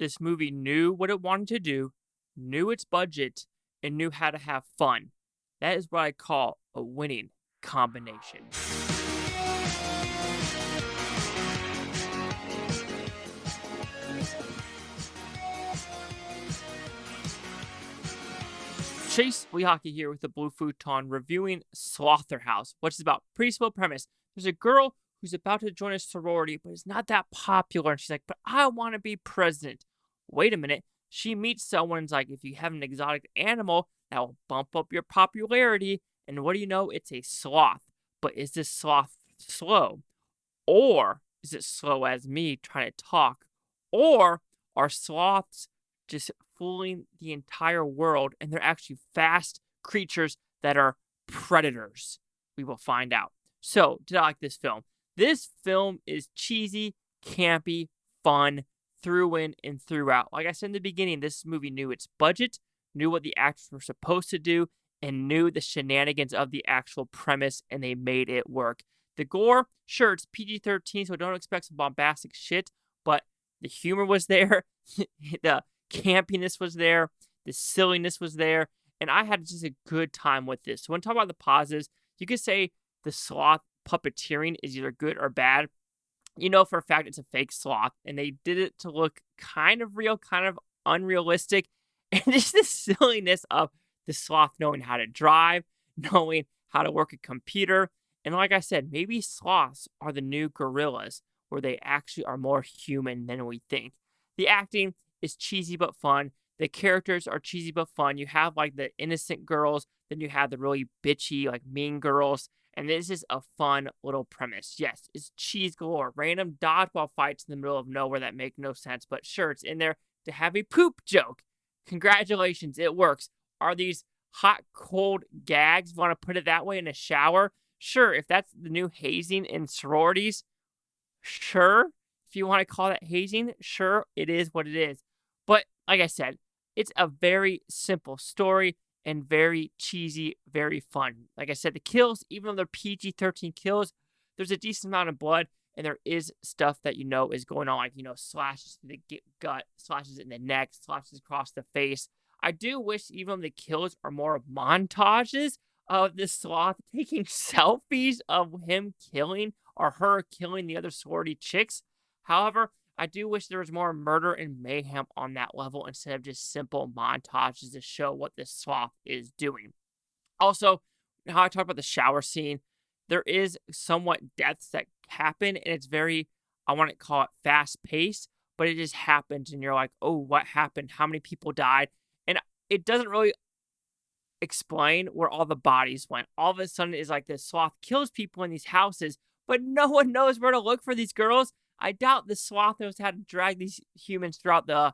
This movie knew what it wanted to do, knew its budget, and knew how to have fun. That is what I call a winning combination. Chase Lehocky here with the Blue Futon reviewing Slotherhouse, which is about pretty simple premise. There's a girl who's about to join a sorority, but is not that popular, and she's like, but I want to be president. Wait a minute. She meets someone and is like, if you have an exotic animal, that will bump up your popularity. And what do you know? It's a sloth. But is this sloth slow? Or is it slow as me trying to talk? Or are sloths just fooling the entire world and they're actually fast creatures that are predators? We will find out. So, did I like this film? This film is cheesy, campy, fun, through in and throughout. Like I said in the beginning, this movie knew its budget, knew what the actors were supposed to do, and knew the shenanigans of the actual premise, and they made it work. The gore, sure, it's PG-13, so don't expect some bombastic shit, but the humor was there, the campiness was there, the silliness was there, and I had just a good time with this. So when I talk about the positives, you could say the sloth puppeteering is either good or bad. You know for a fact it's a fake sloth, and they did it to look kind of real, kind of unrealistic, and just the silliness of the sloth knowing how to drive, knowing how to work a computer, and like I said, maybe sloths are the new gorillas, where they actually are more human than we think. The acting is cheesy but fun. The characters are cheesy but fun. You have like the innocent girls, then you have the really bitchy, like mean girls. And this is a fun little premise. Yes, it's cheese galore. Random dodgeball fights in the middle of nowhere that make no sense. But sure, it's in there to have a poop joke. Congratulations, it works. Are these hot, cold gags, if you want to put it that way, in a shower? Sure, if that's the new hazing in sororities, sure. If you want to call that hazing, sure, it is what it is. But like I said, it's a very simple story and very cheesy, very fun. Like I said, the kills, even though they're PG-13 kills, there's a decent amount of blood, and there is stuff that you know is going on, like, slashes to the gut, slashes in the neck, slashes across the face. I do wish even though the kills are more montages of the sloth taking selfies of him killing or her killing the other sorority chicks. However, I do wish there was more murder and mayhem on that level instead of just simple montages to show what this sloth is doing. Also, how I talked about the shower scene, there is somewhat deaths that happen, and it's very, I want to call it fast-paced, but it just happens, and you're like, oh, what happened? How many people died? And it doesn't really explain where all the bodies went. All of a sudden, it's like this sloth kills people in these houses, but no one knows where to look for these girls. I doubt the sloth knows how to drag these humans throughout the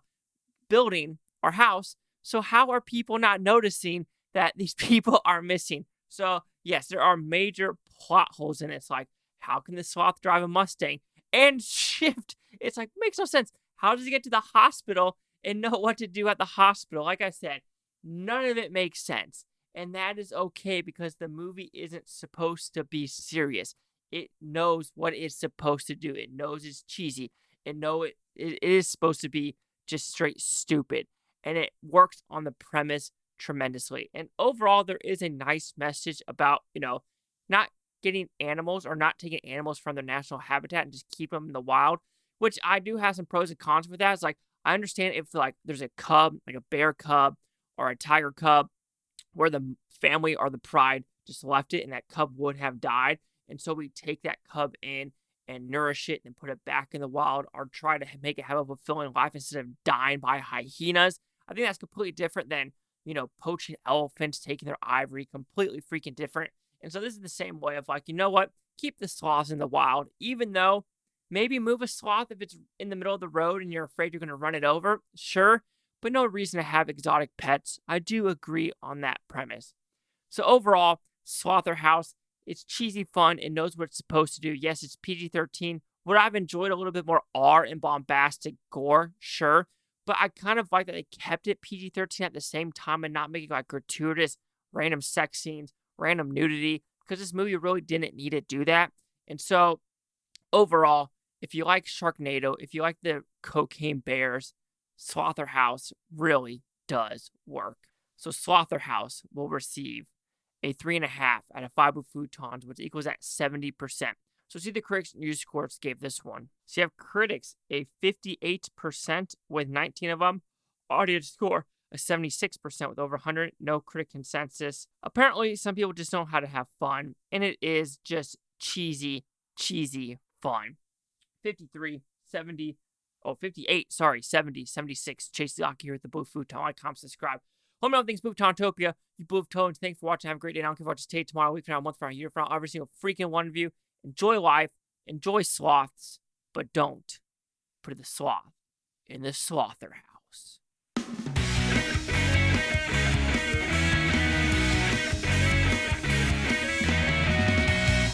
building or house. So how are people not noticing that these people are missing? So yes, there are major plot holes in it. It's like, how can the sloth drive a Mustang and shift? It's like, makes no sense. How does he get to the hospital and know what to do at the hospital? Like I said, none of it makes sense. And that is okay because the movie isn't supposed to be serious. It knows what it's supposed to do. It knows it's cheesy. It is supposed to be just straight stupid. And it works on the premise tremendously. And overall, there is a nice message about, not getting animals or not taking animals from their natural habitat and just keep them in the wild, which I do have some pros and cons with that. It's like, I understand if like there's a cub, like a bear cub or a tiger cub, where the family or the pride just left it and that cub would have died. And so we take that cub in and nourish it and put it back in the wild or try to make it have a fulfilling life instead of dying by hyenas. I think that's completely different than, poaching elephants, taking their ivory, completely freaking different. And so this is the same way of like, you know what? Keep the sloths in the wild, even though maybe move a sloth if it's in the middle of the road and you're afraid you're going to run it over. Sure, but no reason to have exotic pets. I do agree on that premise. So overall, Slotherhouse, it's cheesy fun. It knows what it's supposed to do. Yes, it's PG-13. Would I have enjoyed a little bit more R and bombastic gore? Sure. But I kind of like that they kept it PG-13 at the same time and not making like gratuitous random sex scenes, random nudity, because this movie really didn't need to do that. And so overall, if you like Sharknado, if you like the cocaine bears, Slotherhouse really does work. So Slotherhouse will receive a 3.5 out of 5 Futons, which equals at 70%. So see the critics and user scores gave this one. So you have critics a 58% with 19 of them. Audience score a 76% with over 100. No critic consensus. Apparently, some people just know how to have fun, and it is just cheesy fun. 53, 70, 58, 70, 76. Chase the Aki here with the Blue Futon. Like, comment, subscribe. Let me know things Bluetontopia. You Blue Tones. Thanks for watching. Have a great day. I don't care if I just today, tomorrow, week from now, a month from now, a year from now, every single freaking one of you. Enjoy life. Enjoy sloths. But don't put the sloth in the Slotherhouse.